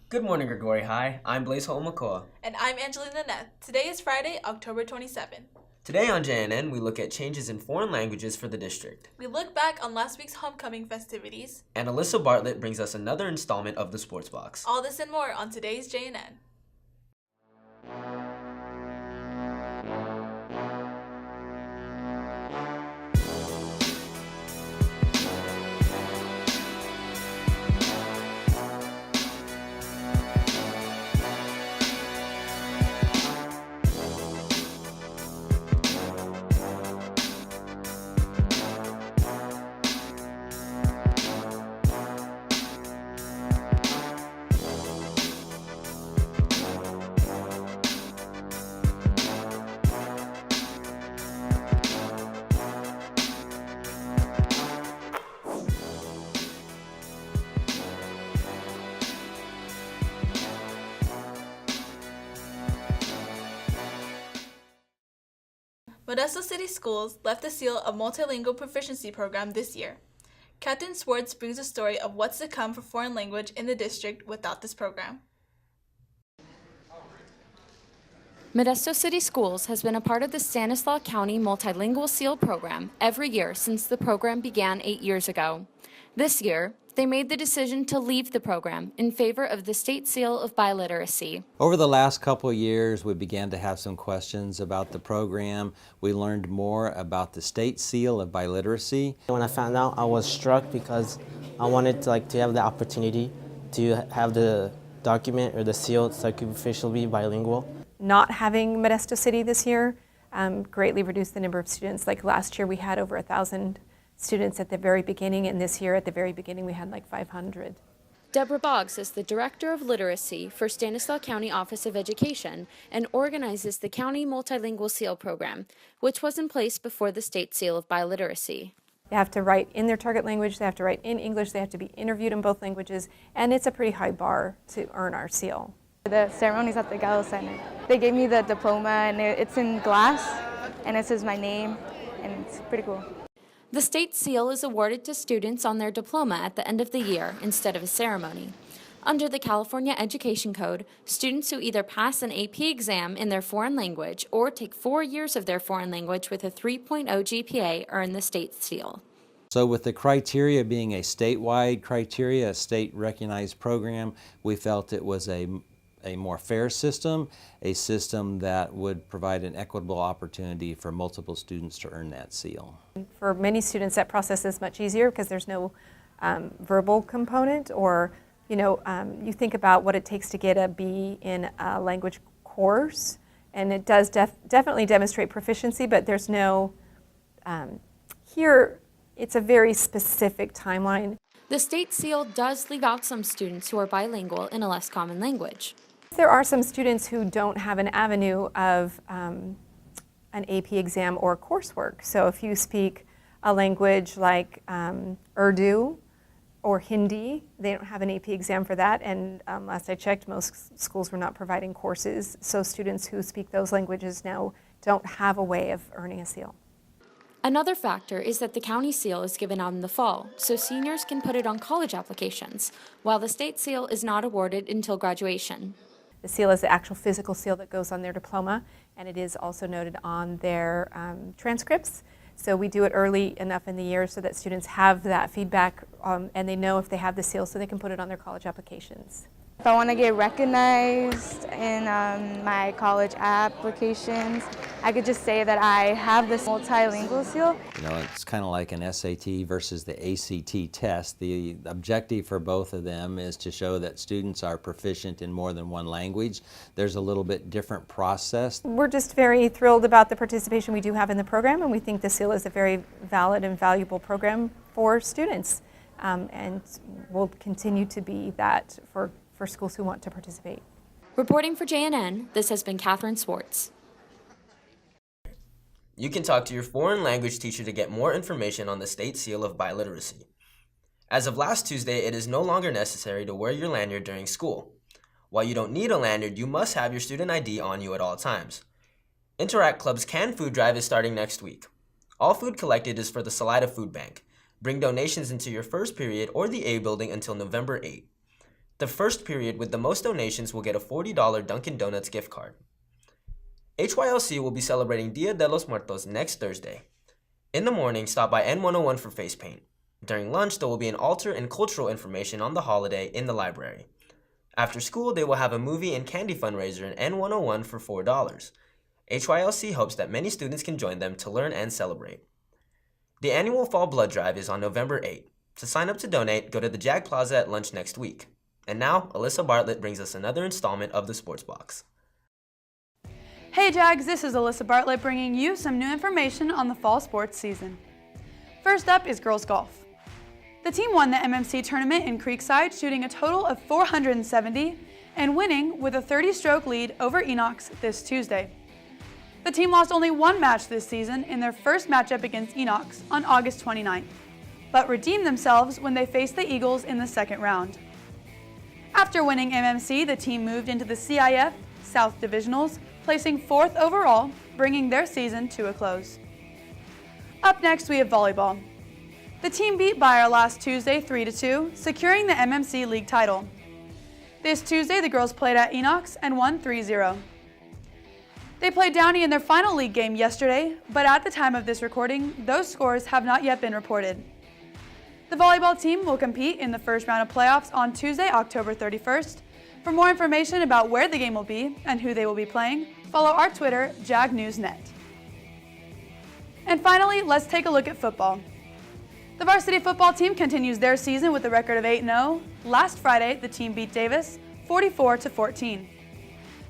Good morning, Grigori High. I'm Blaise Holmakoa. And I'm Angelina Neth. Today is Friday, October 27th. Today on JNN, we look at changes in foreign languages for the district. We look back on last week's homecoming festivities. And Alyssa Bartlett brings us another installment of the Sports Box. All this and more on today's JNN. Modesto City Schools left the seal of multilingual proficiency program this year. Captain Swartz brings a story of what's to come for foreign language in the district without this program. Modesto City Schools has been a part of the Stanislaus County Multilingual Seal program every year since the program began 8 years ago. This year, they made the decision to leave the program in favor of the State Seal of Biliteracy. Over the last couple of years, we began to have some questions about the program. We learned more about the State Seal of Biliteracy. When I found out, I was struck because I wanted to have the opportunity to have the document or the seal so I could officially be bilingual. Not having Modesto City this year greatly reduced the number of students. Like last year we had over 1,000 students at the very beginning, and this year at the very beginning we had like 500. Deborah Boggs is the Director of Literacy for Stanislaus County Office of Education and organizes the County Multilingual Seal program, which was in place before the State Seal of Biliteracy. They have to write in their target language, they have to write in English, they have to be interviewed in both languages, and it's a pretty high bar to earn our seal. The ceremony's at the Gallo Center. They gave me the diploma, and it's in glass, and it says my name, and it's pretty cool. The State Seal is awarded to students on their diploma at the end of the year instead of a ceremony. Under the California Education Code, students who either pass an AP exam in their foreign language or take 4 years of their foreign language with a 3.0 GPA earn the State Seal. So with the criteria being a statewide criteria, a state-recognized program, we felt it was a more fair system, a system that would provide an equitable opportunity for multiple students to earn that seal. For many students that process is much easier because there's no verbal component, or you think about what it takes to get a B in a language course, and it does definitely demonstrate proficiency, but there's no, here it's a very specific timeline. The State Seal does leave out some students who are bilingual in a less common language. There are some students who don't have an avenue of an AP exam or coursework. So if you speak a language like Urdu or Hindi, they don't have an AP exam for that. And last I checked, most schools were not providing courses. So students who speak those languages now don't have a way of earning a seal. Another factor is that the county seal is given out in the fall, so seniors can put it on college applications, while the state seal is not awarded until graduation. The seal is the actual physical seal that goes on their diploma, and it is also noted on their transcripts. So we do it early enough in the year so that students have that feedback and they know if they have the seal so they can put it on their college applications. If I want to get recognized in my college applications, I could just say that I have this multilingual seal. It's kind of like an SAT versus the ACT test. The objective for both of them is to show that students are proficient in more than one language. There's a little bit different process. We're just very thrilled about the participation we do have in the program, and we think the seal is a very valid and valuable program for students, and will continue to be that for schools who want to participate. Reporting for JNN, this has been Catherine Swartz. You can talk to your foreign language teacher to get more information on the State Seal of Biliteracy. As of last Tuesday, it is no longer necessary to wear your lanyard during school. While you don't need a lanyard, you must have your student ID on you at all times. Interact Club's canned food drive is starting next week. All food collected is for the Salida Food Bank. Bring donations into your first period or the A building until November 8. The first period with the most donations will get a $40 Dunkin' Donuts gift card. HYLC will be celebrating Dia de los Muertos next Thursday. In the morning, stop by N101 for face paint. During lunch, there will be an altar and cultural information on the holiday in the library. After school, they will have a movie and candy fundraiser in N101 for $4. HYLC hopes that many students can join them to learn and celebrate. The annual Fall Blood Drive is on November 8th. To sign up to donate, go to the Jag Plaza at lunch next week. And now, Alyssa Bartlett brings us another installment of the Sports Box. Hey Jags, this is Alyssa Bartlett bringing you some new information on the fall sports season. First up is girls golf. The team won the MMC tournament in Creekside, shooting a total of 470 and winning with a 30-stroke lead over Enox this Tuesday. The team lost only one match this season in their first matchup against Enox on August 29th, but redeemed themselves when they faced the Eagles in the second round. After winning MMC, the team moved into the CIF South Divisionals, placing 4th overall, bringing their season to a close. Up next, we have volleyball. The team beat Bayer last Tuesday 3-2, securing the MMC League title. This Tuesday, the girls played at Enox and won 3-0. They played Downey in their final league game yesterday, but at the time of this recording, those scores have not yet been reported. The volleyball team will compete in the first round of playoffs on Tuesday, October 31st. For more information about where the game will be and who they will be playing, follow our Twitter, JagNewsNet. And finally, let's take a look at football. The varsity football team continues their season with a record of 8-0. Last Friday, the team beat Davis 44-14.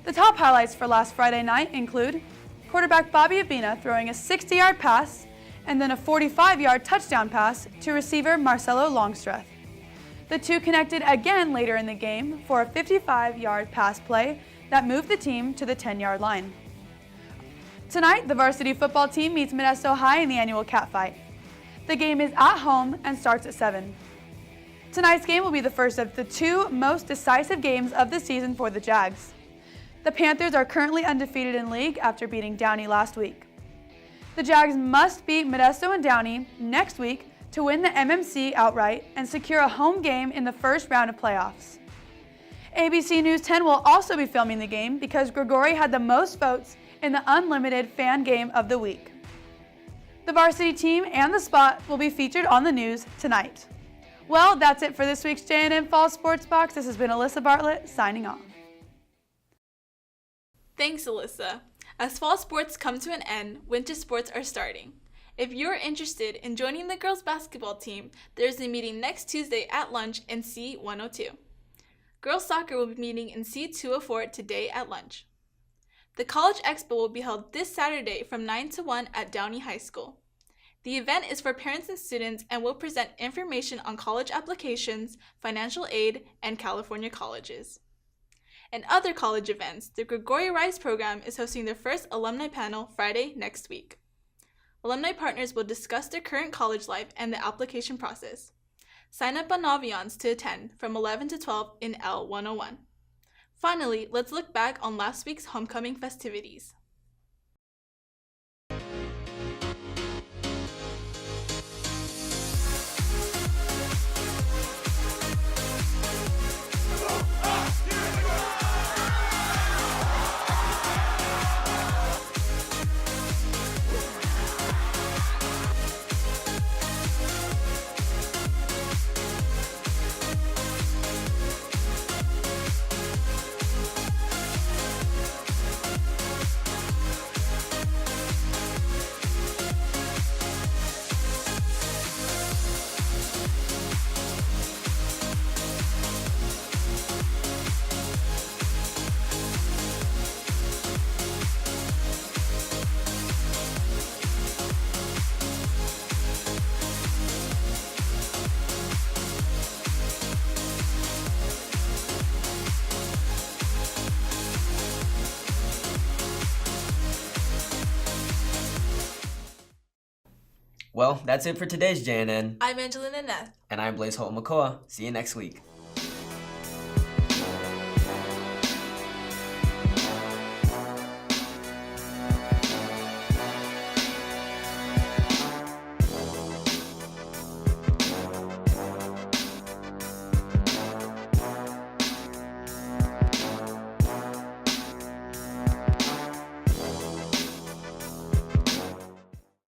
The top highlights for last Friday night include quarterback Bobby Abina throwing a 60-yard pass and then a 45-yard touchdown pass to receiver Marcelo Longstreth. The two connected again later in the game for a 55-yard pass play that moved the team to the 10-yard line. Tonight, the varsity football team meets Modesto High in the annual Cat Fight. The game is at home and starts at 7. Tonight's game will be the first of the two most decisive games of the season for the Jags. The Panthers are currently undefeated in league after beating Downey last week. The Jags must beat Modesto and Downey next week to win the MMC outright and secure a home game in the first round of playoffs. ABC News 10 will also be filming the game because Grigori had the most votes in the unlimited fan game of the week. The varsity team and the spot will be featured on the news tonight. Well, that's it for this week's JNN Fall Sports Box. This has been Alyssa Bartlett signing off. Thanks, Alyssa. As fall sports come to an end, winter sports are starting. If you're interested in joining the girls' basketball team, there's a meeting next Tuesday at lunch in C102. Girls' soccer will be meeting in C204 today at lunch. The College Expo will be held this Saturday from 9 to 1 at Downey High School. The event is for parents and students and will present information on college applications, financial aid, and California colleges. And other college events, the Grigori Rice program is hosting their first alumni panel Friday next week. Alumni partners will discuss their current college life and the application process. Sign up on Naviance to attend from 11 to 12 in L101. Finally, let's look back on last week's homecoming festivities. Well, that's it for today's JNN. I'm Angelina Neth. And I'm Blaise Holt-Makoa. See you next week.